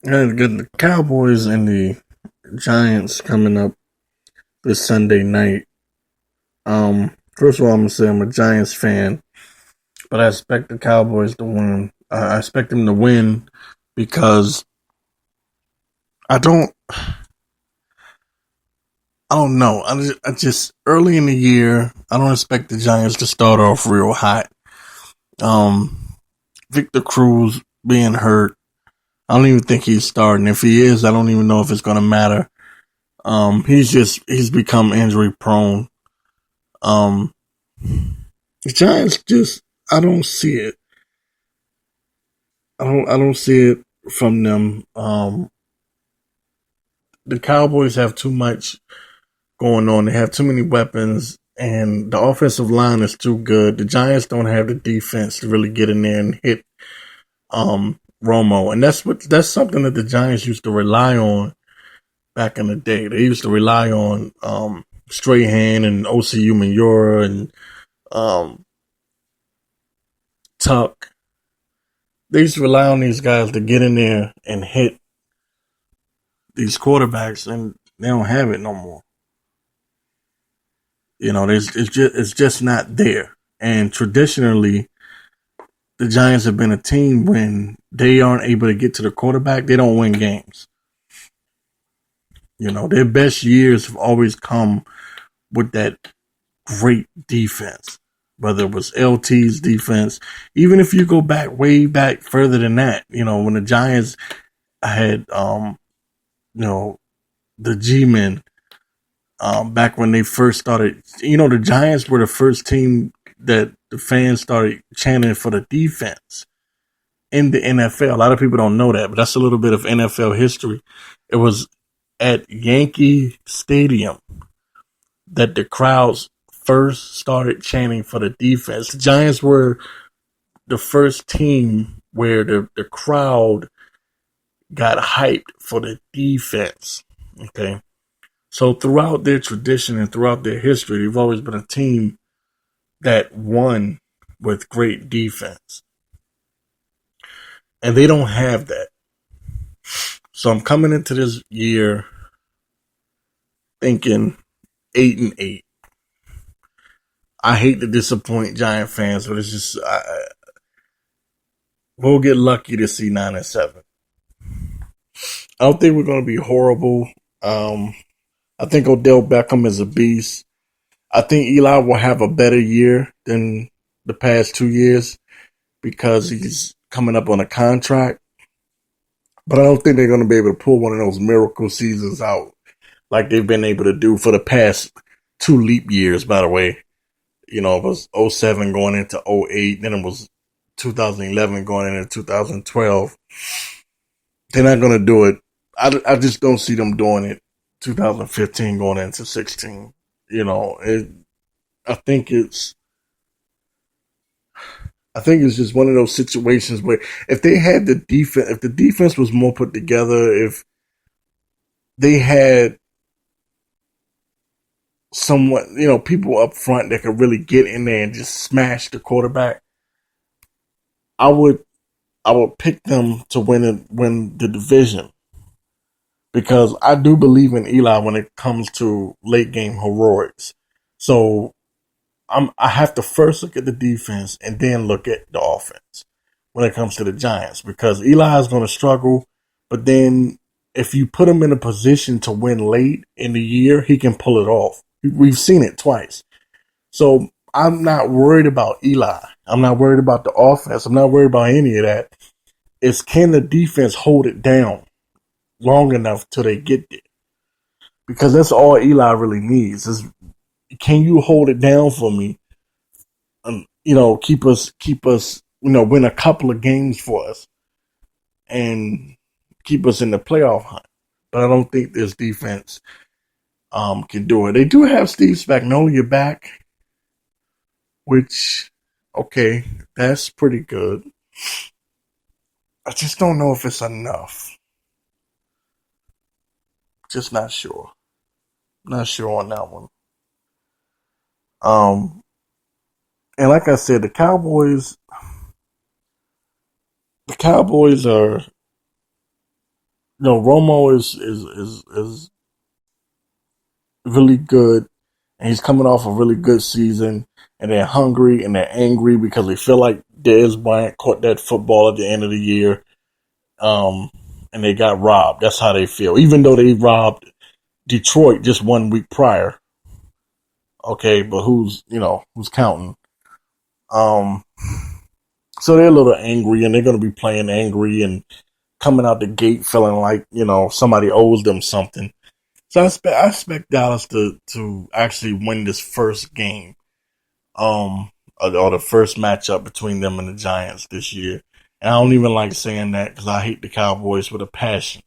And the Cowboys and the Giants coming up this Sunday night. First of all, I'm gonna say I'm a Giants fan, but I expect the Cowboys to win. I expect them to win because I don't, I don't know. I just early in the year, I don't expect the Giants to start off real hot. Um, Victor Cruz being hurt, I don't even think he's starting. If he is, I don't even know if it's gonna matter. He's become injury prone. Um, the Giants just I don't see it. I don't see it from them. The Cowboys have too much going on. They have too many weapons, and the offensive line is too good. The Giants don't have the defense to really get in there and hit Romo, and that's something that the Giants used to rely on back in the day. They used to rely on Strahan and OCU Manura and um, Tuck. They used to rely on these guys to get in there and hit these quarterbacks, and they don't have it no more. It's just not there. And traditionally, the Giants have been a team when they aren't able to get to the quarterback, they don't win games. Their best years have always come with that great defense. Whether it was LT's defense, even if you go back way back further than that, when the Giants had you know, the G Men back when they first started. The Giants were the first team that the fans started chanting for the defense in the NFL. A lot of people don't know that, but that's a little bit of NFL history. It was at Yankee Stadium that the crowds first started chanting for the defense. The Giants were the first team where the crowd got hyped for the defense. Okay. So throughout their tradition and throughout their history, they've always been a team that won with great defense. And they don't have that. So I'm coming into this year thinking 8-8. I hate to disappoint Giant fans, but it's just we'll get lucky to see 9-7. I don't think we're going to be horrible. I think Odell Beckham is a beast. I think Eli will have a better year than the past 2 years because he's coming up on a contract. But I don't think they're going to be able to pull one of those miracle seasons out like they've been able to do for the past two leap years, by the way. It was '07 going into '08, then it was 2011 going into 2012. They're not going to do it. I just don't see them doing it 2015 going into 16. I think it's I think it's just one of those situations where if they had the defense, if the defense was more put together, if they had somewhat, people up front that could really get in there and just smash the quarterback, I would I would pick them to win the division because I do believe in Eli when it comes to late game heroics. So I have to first look at the defense and then look at the offense when it comes to the Giants because Eli is going to struggle, but then if you put him in a position to win late in the year, he can pull it off. We've seen it twice. So I'm not worried about Eli. I'm not worried about the offense. I'm not worried about any of that. It's can the defense hold it down long enough till they get there? Because that's all Eli really needs is can you hold it down for me? Keep us, win a couple of games for us and keep us in the playoff hunt. But I don't think this defense can do it. They do have Steve Spagnuolo back, which okay, that's pretty good. I just don't know if it's enough. Just not sure. Not sure on that one. Um, and like I said, the Cowboys are No, Romo is really good, and he's coming off a really good season, and they're hungry and they're angry because they feel like Dez Bryant caught that football at the end of the year, um, and they got robbed. That's how they feel, even though they robbed Detroit just 1 week prior. Okay, but who's counting? Um, so they're a little angry, and they're going to be playing angry and coming out the gate feeling like somebody owes them something. So I expect Dallas to actually win this first game, or the first matchup between them and the Giants this year. And I don't even like saying that because I hate the Cowboys with a passion.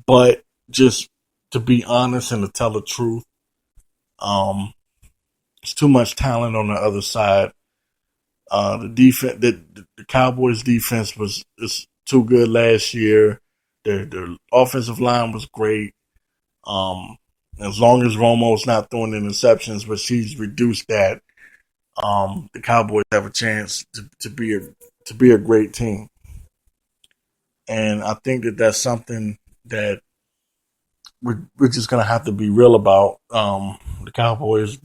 But just to be honest and to tell the truth, um, it's too much talent on the other side. The defense, the Cowboys' defense was is too good last year. Their offensive line was great. Um, as long as Romo's not throwing interceptions, but she's reduced that, the Cowboys have a chance to be a great team. And I think that that's something that we're just gonna have to be real about. The Cowboys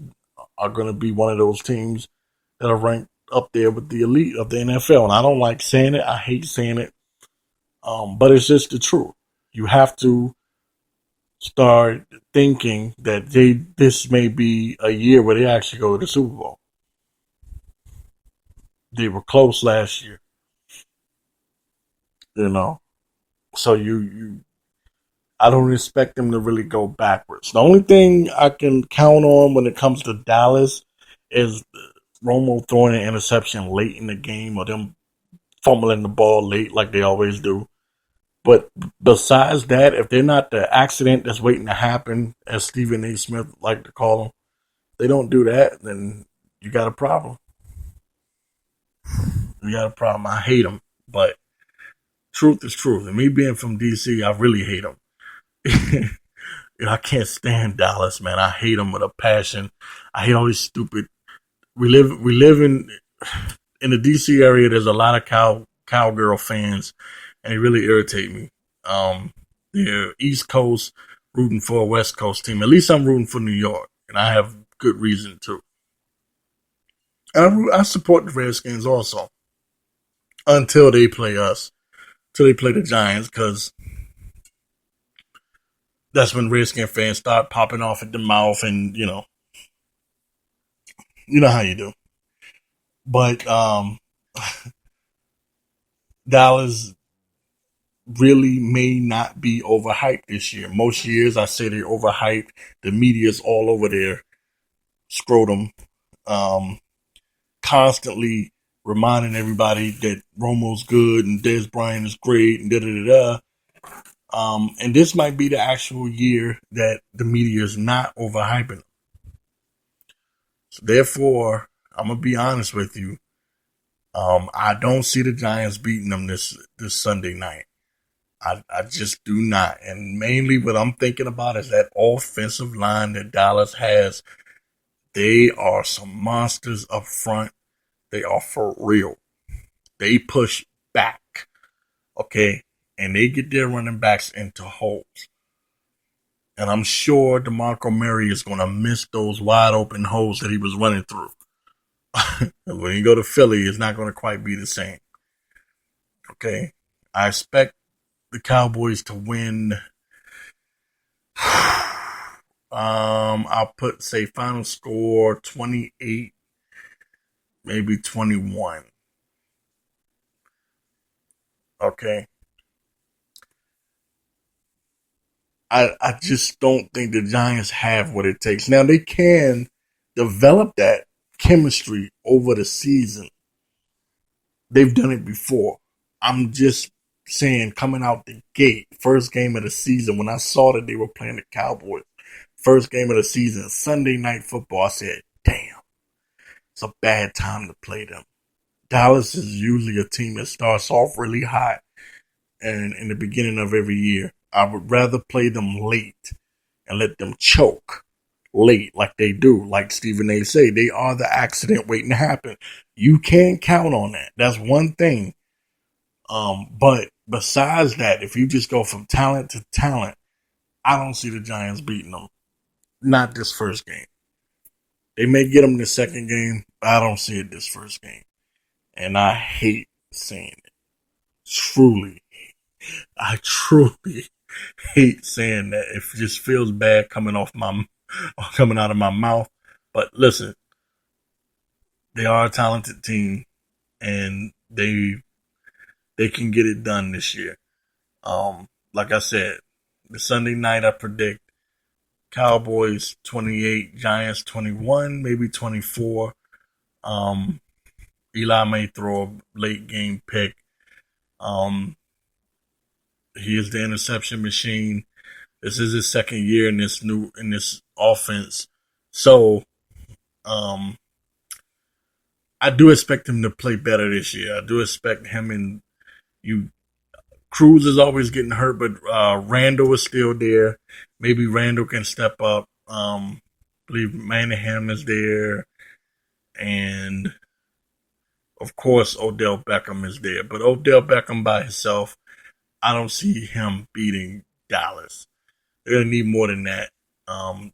are gonna be one of those teams that are ranked up there with the elite of the NFL. And I don't like saying it. I hate saying it. But it's just the truth. You have to start thinking that this may be a year where they actually go to the Super Bowl. They were close last year, you know. So you I don't expect them to really go backwards. The only thing I can count on when it comes to Dallas is Romo throwing an interception late in the game or them fumbling the ball late like they always do. But besides that, if they're not the accident that's waiting to happen, as Stephen A. Smith like to call them, they don't do that, then you got a problem. You got a problem. I hate them, but truth is truth. And me being from DC, I really hate them. I can't stand Dallas, man. I hate them with a passion. I hate all these stupid. We live in the DC area. There's a lot of cowgirl fans, and they really irritate me. They're East Coast rooting for a West Coast team. At least I'm rooting for New York, and I have good reason to. I support the Redskins also until they play us, until they play the Giants, because that's when Redskin fans start popping off at the mouth, and you know how you do. But Dallas really may not be overhyped this year. Most years I say they're overhyped. The media's all over their scrotum, um, constantly reminding everybody that Romo's good and Dez Bryant is great and da da da da. And this might be the actual year that the media is not overhyping. So therefore, I'm gonna be honest with you. I don't see the Giants beating them this Sunday night. I just do not. And mainly what I'm thinking about is that offensive line that Dallas has. They are some monsters up front. They are for real. They push back. Okay. And they get their running backs into holes. And I'm sure DeMarco Murray is going to miss those wide open holes that he was running through. When you go to Philly, it's not going to quite be the same. Okay. I expect the Cowboys to win. I'll say final score 28, maybe 21. Okay. I just don't think the Giants have what it takes. Now they can develop that chemistry over the season. They've done it before. I'm just saying, coming out the gate, first game of the season, when I saw that they were playing the Cowboys, first game of the season, Sunday night football, I said, damn, it's a bad time to play them. Dallas is usually a team that starts off really hot and in the beginning of every year. I would rather play them late and let them choke late like they do. Like Stephen A. say, they are the accident waiting to happen. You can't count on that. That's one thing. But besides that, if you just go from talent to talent, I don't see the Giants beating them. Not this first game. They may get them the second game, but I don't see it this first game. And I hate saying it. I truly hate saying that. It just feels bad coming out of my mouth. But listen, they are a talented team, and they can get it done this year. Like I said, the Sunday night I predict Cowboys 28, Giants 21, maybe 24. Eli may throw a late game pick. He is the interception machine. This is his second year in this offense. So, I do expect him to play better this year. I do expect him and you. Cruz is always getting hurt, but Randall is still there. Maybe Randall can step up. I believe Manningham is there, and of course Odell Beckham is there. But Odell Beckham by himself, I don't see him beating Dallas. They're gonna need more than that.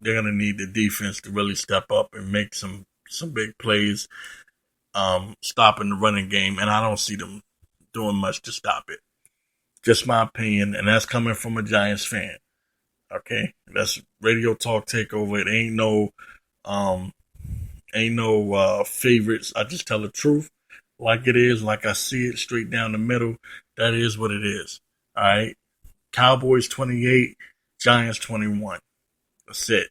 They're gonna need the defense to really step up and make some big plays, stopping the running game, and I don't see them doing much to stop it. Just my opinion, and that's coming from a Giants fan. Okay, that's Radio Talk Takeover. It ain't no favorites. I just tell the truth, like it is, like I see it, straight down the middle. That is what it is. All right, Cowboys 28, Giants 21. That's it.